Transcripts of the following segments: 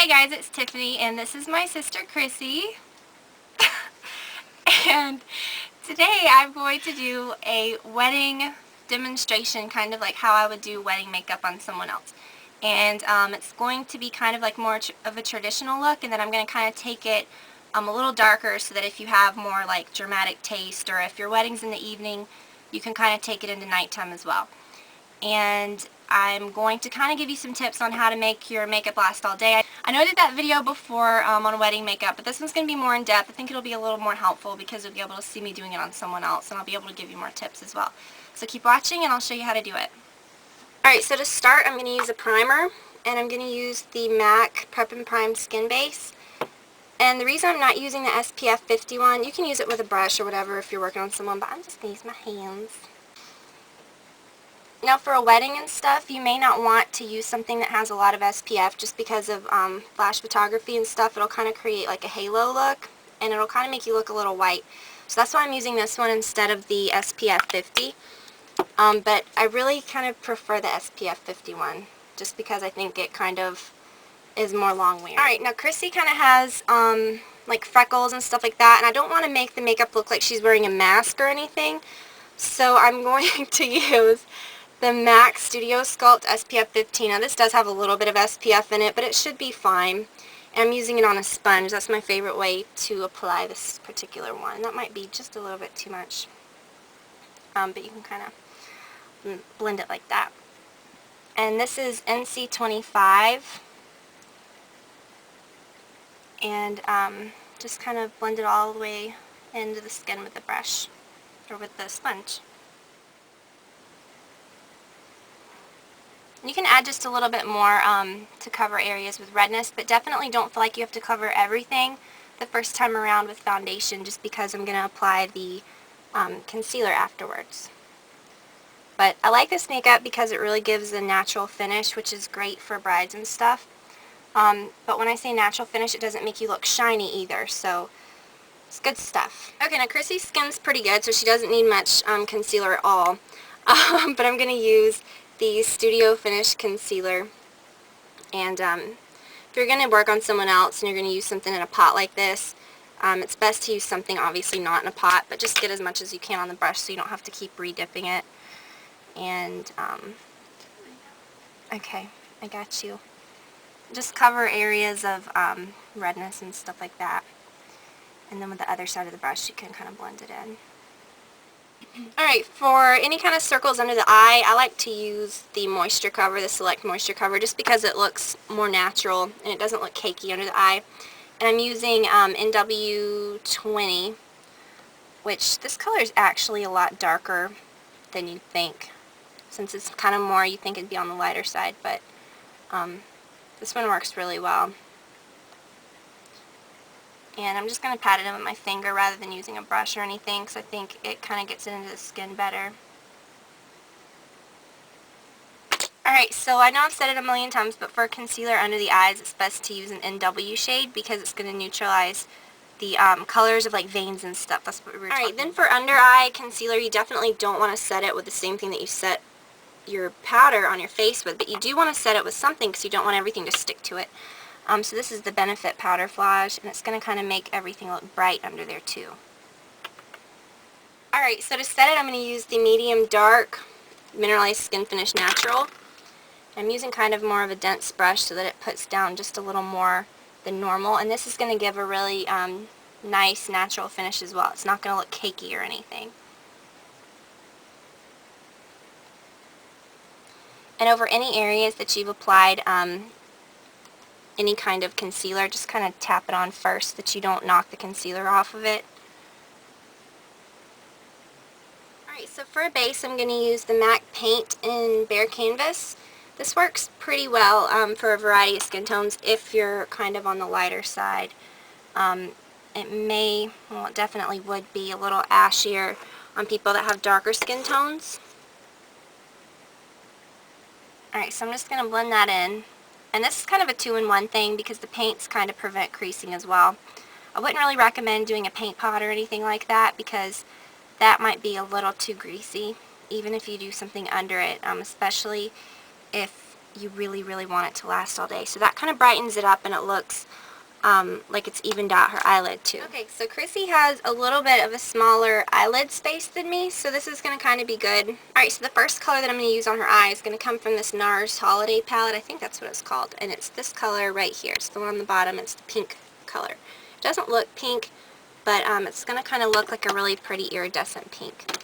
Hi guys, it's Tiffany and this is my sister Crissy. And today I'm going to do a wedding demonstration, kind of like how I would do wedding makeup on someone else. And it's going to be kind of like more of a traditional look, and then I'm going to kind of take it a little darker so that if you have more like dramatic taste, or if your wedding's in the evening, you can kind of take it into nighttime as well. And I'm going to kind of give you some tips on how to make your makeup last all day. I know I did that video before on wedding makeup, but this one's going to be more in depth. I think it'll be a little more helpful because you'll be able to see me doing it on someone else, and I'll be able to give you more tips as well. So keep watching and I'll show you how to do it. Alright, so to start I'm going to use a primer, and I'm going to use the MAC Prep and Prime Skin Base. And the reason I'm not using the SPF 51, you can use it with a brush or whatever if you're working on someone, but I'm just going to use my hands. Now for a wedding and stuff, you may not want to use something that has a lot of SPF just because of flash photography and stuff. It'll kind of create like a halo look, and it'll kind of make you look a little white. So that's why I'm using this one instead of the SPF 50. But I really kind of prefer the SPF 51 just because I think it kind of is more long-wearing. Alright, now Crissy kind of has like freckles and stuff like that, and I don't want to make the makeup look like she's wearing a mask or anything. So I'm going to use the MAC Studio Sculpt SPF 15. Now this does have a little bit of SPF in it, but it should be fine. And I'm using it on a sponge. That's my favorite way to apply this particular one. That might be just a little bit too much. But you can kind of blend it like that. And this is NC25. And just kind of blend it all the way into the skin with the brush, or with the sponge. You can add just a little bit more to cover areas with redness, but definitely don't feel like you have to cover everything the first time around with foundation, just because I'm going to apply the concealer afterwards. But I like this makeup because it really gives a natural finish, which is great for brides and stuff. But when I say natural finish, it doesn't make you look shiny either, so it's good stuff. Okay, now Crissy's skin's pretty good, so she doesn't need much concealer at all. But I'm going to use the Studio Finish Concealer. And if you're going to work on someone else and you're going to use something in a pot like this, it's best to use something obviously not in a pot, but just get as much as you can on the brush so you don't have to keep re-dipping it. And, okay, I got you. Just cover areas of redness and stuff like that. And then with the other side of the brush you can kind of blend it in. Alright, for any kind of circles under the eye, I like to use the moisture cover, the Select Moisture Cover, just because it looks more natural and it doesn't look cakey under the eye. And I'm using NW20, which this color is actually a lot darker than you'd think. Since it's kind of more, you think it'd be on the lighter side, but this one works really well. And I'm just going to pat it in with my finger rather than using a brush or anything, because I think it kind of gets it into the skin better. Alright, so I know I've said it a million times, but for concealer under the eyes, it's best to use an NW shade because it's going to neutralize the colors of like veins and stuff. That's what we were talking about. Alright, then for under eye concealer, you definitely don't want to set it with the same thing that you set your powder on your face with, but you do want to set it with something because you don't want everything to stick to it. So this is the Benefit Powder Flage, and it's going to kind of make everything look bright under there too. Alright, so to set it, I'm going to use the Medium Dark Mineralized Skin Finish Natural. I'm using kind of more of a dense brush so that it puts down just a little more than normal, and this is going to give a really nice natural finish as well. It's not going to look cakey or anything. And over any areas that you've applied any kind of concealer, just kind of tap it on first so that you don't knock the concealer off of it. Alright, so for a base I'm going to use the MAC Paint in Bare Canvas. This works pretty well for a variety of skin tones if you're kind of on the lighter side. It may, well it definitely would be a little ashier on people that have darker skin tones. Alright, so I'm just going to blend that in. And this is kind of a two-in-one thing because the paints kind of prevent creasing as well. I wouldn't really recommend doing a paint pot or anything like that because that might be a little too greasy, even if you do something under it, especially if you really, really want it to last all day. So that kind of brightens it up and it looks like it's evened out her eyelid too. Okay, so Crissy has a little bit of a smaller eyelid space than me, so this is going to kind of be good. Alright, so the first color that I'm going to use on her eye is going to come from this NARS Holiday palette. I think that's what it's called. And it's this color right here. It's the one on the bottom. It's the pink color. It doesn't look pink, but it's going to kind of look like a really pretty iridescent pink.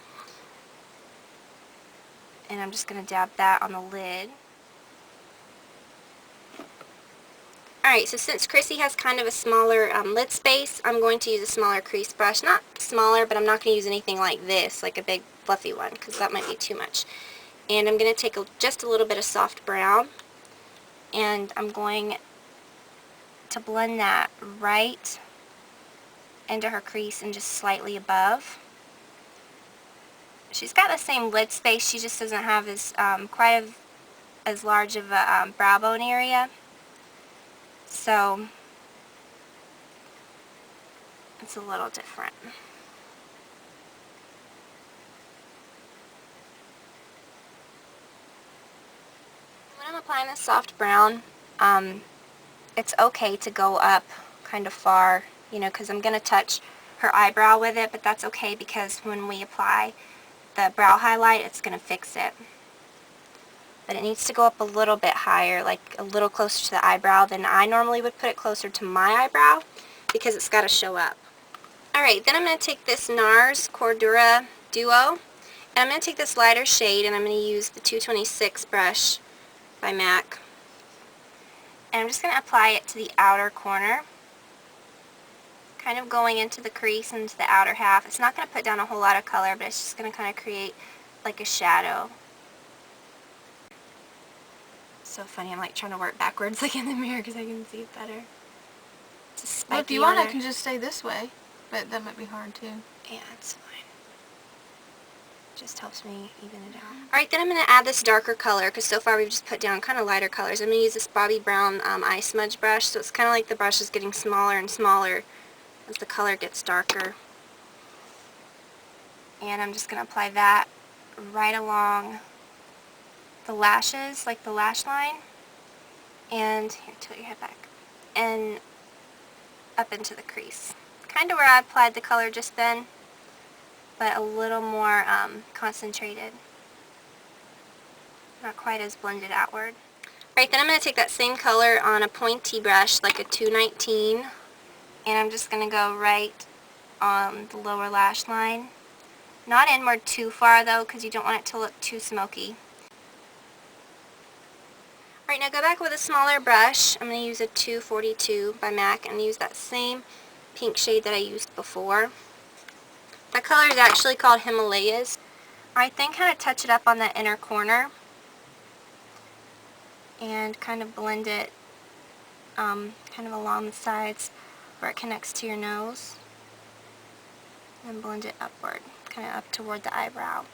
And I'm just going to dab that on the lid. Alright, so since Crissy has kind of a smaller lid space, I'm going to use a smaller crease brush. Not smaller, but I'm not going to use anything like this, like a big fluffy one, because that might be too much. And I'm going to take just a little bit of soft brown, and I'm going to blend that right into her crease and just slightly above. She's got the same lid space, she just doesn't have quite as large of a brow bone area. So it's a little different. When I'm applying this soft brown, it's okay to go up kind of far, you know, because I'm going to touch her eyebrow with it, but that's okay because when we apply the brow highlight, it's going to fix it. But it needs to go up a little bit higher, like a little closer to the eyebrow than I normally would put it closer to my eyebrow, because it's got to show up. Alright, then I'm going to take this NARS Cordura Duo, and I'm going to take this lighter shade, and I'm going to use the 226 brush by MAC. And I'm just going to apply it to the outer corner, kind of going into the crease, into the outer half. It's not going to put down a whole lot of color, but it's just going to kind of create like a shadow. So funny, I'm like trying to work backwards like in the mirror because I can see it better. It's a spiky well, if you want, I can just stay this way, but that might be hard too. Yeah, it's fine. Just helps me even it out. Alright, then I'm going to add this darker color, because so far we've just put down kind of lighter colors. I'm going to use this Bobbi Brown eye smudge brush, so it's kind of like the brush is getting smaller and smaller as the color gets darker. And I'm just going to apply that right along the lashes, like the lash line, and here, tilt your head back, and up into the crease. Kind of where I applied the color just then, but a little more concentrated. Not quite as blended outward. Alright, then I'm going to take that same color on a pointy brush, like a 219, and I'm just going to go right on the lower lash line. Not inward too far though, because you don't want it to look too smoky. Alright, now go back with a smaller brush. I'm going to use a 242 by MAC and use that same pink shade that I used before. That color is actually called Himalayas. Alright, then kind of touch it up on that inner corner and kind of blend it kind of along the sides where it connects to your nose. And blend it upward, kind of up toward the eyebrow.